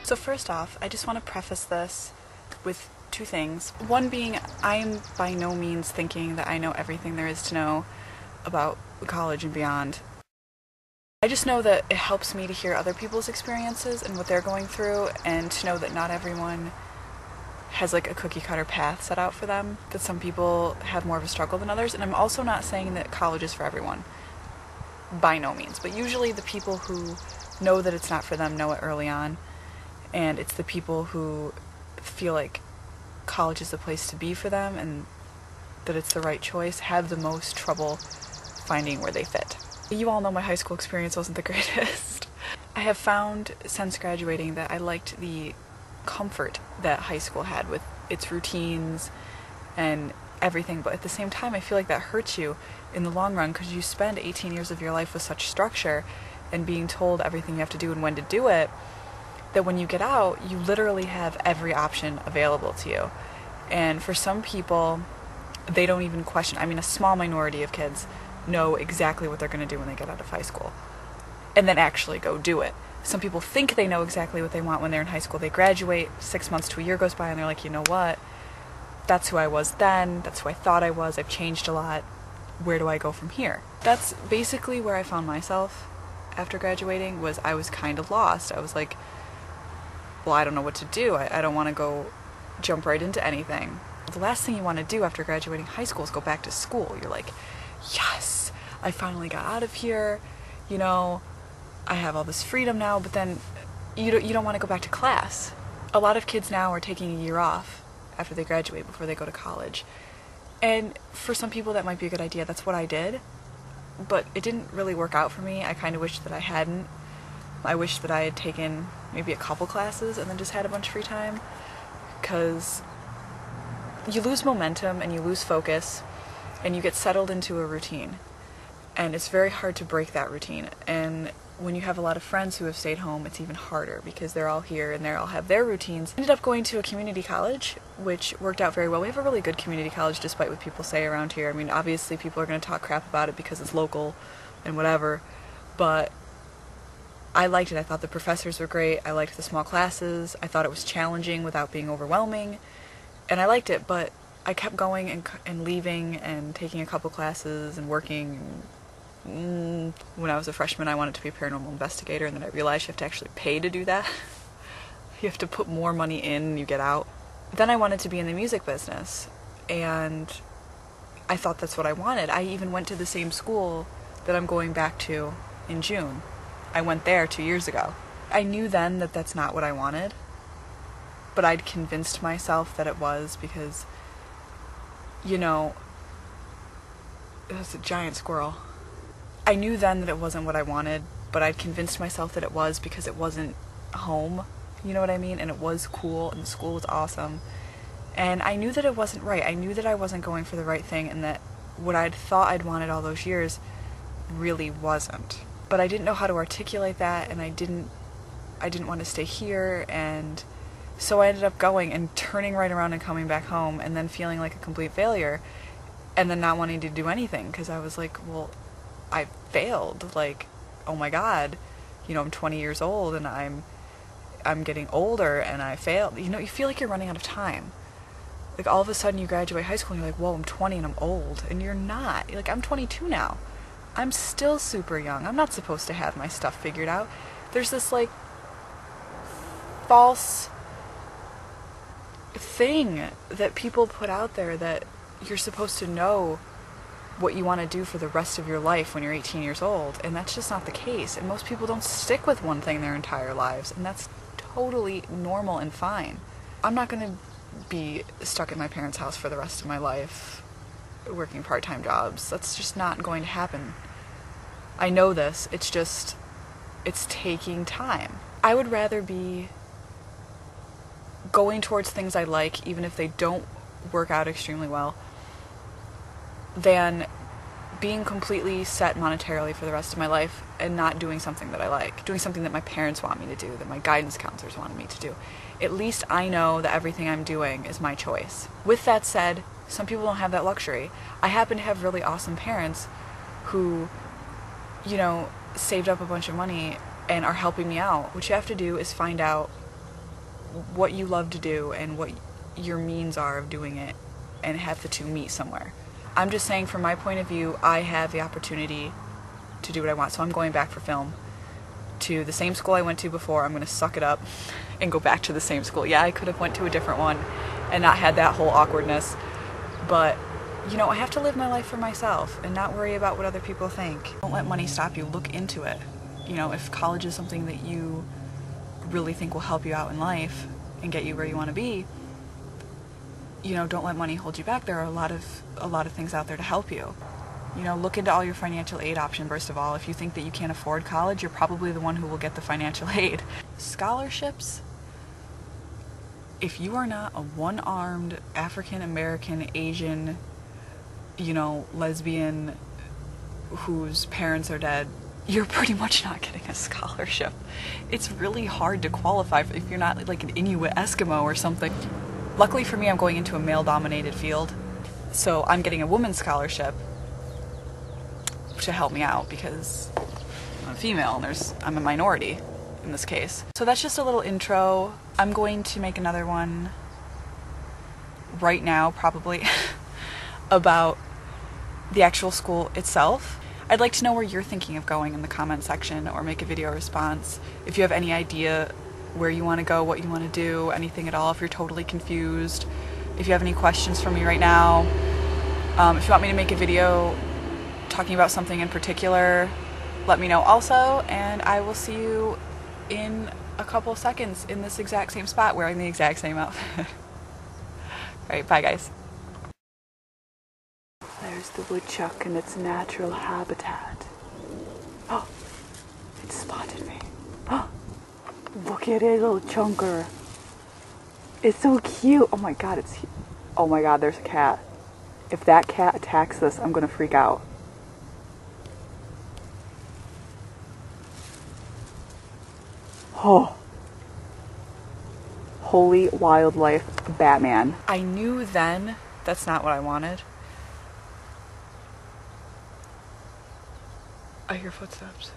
So first off, I just want to preface this with two things. One being, I am by no means thinking that I know everything there is to know about college and beyond. I just know that it helps me to hear other people's experiences and what they're going through, and to know that not everyone has like a cookie cutter path set out for them, that some people have more of a struggle than others. And I'm also not saying that college is for everyone, by no means, but usually the people who know that it's not for them know it early on, and it's the people who feel like college is the place to be for them and that it's the right choice have the most trouble finding where they fit. You all know my high school experience wasn't the greatest. I have found since graduating that I liked the comfort that high school had with its routines and everything, but at the same time I feel like that hurts you in the long run because you spend 18 years of your life with such structure and being told everything you have to do and when to do it, that when you get out, you literally have every option available to you. And for some people, they don't even question. I mean, a small minority of kids know exactly what they're going to do when they get out of high school and then actually go do it. Some people think they know exactly what they want when they're in high school. They graduate, 6 months to a year goes by, and they're like, you know what? That's who I was then. That's who I thought I was. I've changed a lot. Where do I go from here? That's basically where I found myself after graduating. Was I was kind of lost. I was like, well, I don't know what to do. I don't want to go jump right into anything. The last thing you want to do after graduating high school is go back to school. You're like, yes, I finally got out of here. You know, I have all this freedom now, but then you don't want to go back to class. A lot of kids now are taking a year off after they graduate before they go to college. And for some people that might be a good idea. That's what I did. But it didn't really work out for me. I kind of wish that I hadn't. I wish that I had taken maybe a couple classes and then just had a bunch of free time, because you lose momentum and you lose focus and you get settled into a routine, and it's very hard to break that routine. And when you have a lot of friends who have stayed home, it's even harder because they're all here and they all have their routines. I ended up going to a community college, which worked out very well. We have a really good community college despite what people say around here. I mean, obviously people are going to talk crap about it because it's local and whatever, but I liked it. I thought the professors were great. I liked the small classes. I thought it was challenging without being overwhelming, and I liked it, but I kept going and leaving and taking a couple classes and working. When I was a freshman, I wanted to be a paranormal investigator, and then I realized you have to actually pay to do that. You have to put more money in and you get out. Then I wanted to be in the music business, and I thought that's what I wanted. I even went to the same school that I'm going back to in June. I went there 2 years ago. I knew then that that's not what I wanted, but I'd convinced myself that it was because, you know, it was a giant squirrel. I knew then that it wasn't what I wanted, but I'd convinced myself that it was because it wasn't home, you know what I mean? And it was cool, and the school was awesome. And I knew that it wasn't right. I knew that I wasn't going for the right thing, and that what I'd thought I'd wanted all those years really wasn't. But I didn't know how to articulate that, and I didn't want to stay here, and so I ended up going and turning right around and coming back home, and then feeling like a complete failure, and then not wanting to do anything, because I was like, well, I failed. Like, oh my god, you know, I'm 20 years old, and I'm getting older, and I failed. You know, you feel like you're running out of time. Like, all of a sudden you graduate high school, and you're like, whoa, I'm 20 and I'm old, and you're not. You're like, I'm 22 now. I'm still super young. I'm not supposed to have my stuff figured out. There's this, like, false thing that people put out there that you're supposed to know what you want to do for the rest of your life when you're 18 years old, and that's just not the case. And most people don't stick with one thing their entire lives, and that's totally normal and fine. I'm not going to be stuck at my parents' house for the rest of my life working part-time jobs. That's just not going to happen. I know this. It's taking time. I would rather be going towards things I like, even if they don't work out extremely well, than being completely set monetarily for the rest of my life and not doing something that I like, doing something that my parents want me to do, that my guidance counselors wanted me to do. At least I know that everything I'm doing is my choice. With that said, Some people don't have that luxury. I happen to have really awesome parents who, you know, saved up a bunch of money and are helping me out. What you have to do is find out what you love to do and what your means are of doing it, and have the two meet somewhere. I'm just saying, from my point of view, I have the opportunity to do what I want, so I'm going back for film to the same school I went to before. I'm going to suck it up and go back to the same school. Yeah, I could have went to a different one and not had that whole awkwardness, but you know, I have to live my life for myself and not worry about what other people think. Don't let money stop you. Look into it. You know, if college is something that you really think will help you out in life and get you where you want to be, you know, don't let money hold you back. There are a lot of things out there to help you. You know, look into all your financial aid options first of all. If you think that you can't afford college, you're probably the one who will get the financial aid. Scholarships, if you are not a one-armed African American, Asian, you know, lesbian whose parents are dead, you're pretty much not getting a scholarship. It's really hard to qualify if you're not like an Inuit Eskimo or something. Luckily for me, I'm going into a male-dominated field, so I'm getting a women's scholarship to help me out because I'm a female and I'm a minority in this case. So that's just a little intro. I'm going to make another one right now, probably, about the actual school itself. I'd like to know where you're thinking of going in the comment section, or make a video response. If you have any idea where you want to go, what you want to do, anything at all, if you're totally confused, if you have any questions for me right now, if you want me to make a video talking about something in particular, let me know also, and I will see you in a couple seconds in this exact same spot wearing the exact same outfit. Alright, bye guys. There's the woodchuck in its natural habitat. Oh, it spotted me. Oh, look at it, little chunker. It's so cute. Oh my god, oh my god, there's a cat. If that cat attacks this, I'm gonna freak out. Oh. Holy wildlife Batman. I knew then that's not what I wanted. I hear footsteps.